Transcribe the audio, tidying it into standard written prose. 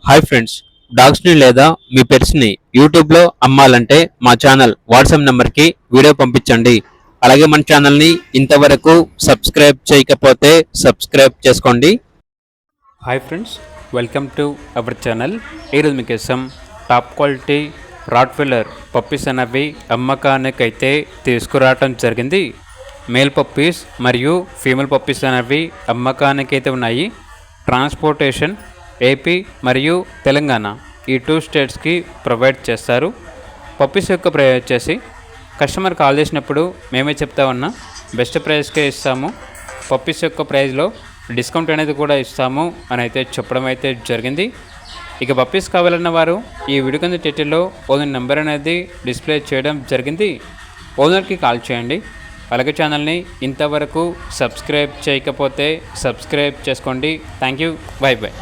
Hi friends, డాగ్స్ని లేదా మీ పెట్స్ని యూట్యూబ్లో అమ్మాలంటే మా ఛానల్ వాట్సాప్ నెంబర్కి వీడియో పంపించండి. అలాగే మన ఛానల్ని ఇంతవరకు సబ్స్క్రైబ్ చేయకపోతే సబ్స్క్రైబ్ చేసుకోండి. Hi friends, welcome to our channel. ఈరోజు మీకోసం టాప్ క్వాలిటీ రాట్వెల్లర్ పప్పీస్ అనేవి అమ్మకానికైతే తీసుకురావటం జరిగింది. మేల్ పప్పీస్ మరియు ఫీమేల్ పప్పీస్ అనేవి అమ్మకానికైతే ఉన్నాయి. ట్రాన్స్పోర్టేషన్ ఏపీ మరియు తెలంగాణ ఈ 2 స్టేట్స్కి ప్రొవైడ్ చేస్తారు. పప్పీస్ యొక్క ప్రైస్ వచ్చేసి కస్టమర్ కాల్ చేసినప్పుడు మేమే చెప్తా ఉన్నా బెస్ట్ ప్రైస్కే ఇస్తాము, పప్పీస్ యొక్క ప్రైస్లో డిస్కౌంట్ అనేది కూడా ఇస్తాము అని అయితే చెప్పడం అయితే జరిగింది. ఇక పప్పీస్ కావాలన్న వారు ఈ వీడియో కింద టైటిల్లో ఓనర్ నెంబర్ అనేది డిస్ప్లే చేయడం జరిగింది. ఓనర్కి కాల్ చేయండి. అలాగే ఛానల్ని ఇంతవరకు సబ్స్క్రైబ్ చేయకపోతే సబ్స్క్రైబ్ చేసుకోండి. Thank you. By by.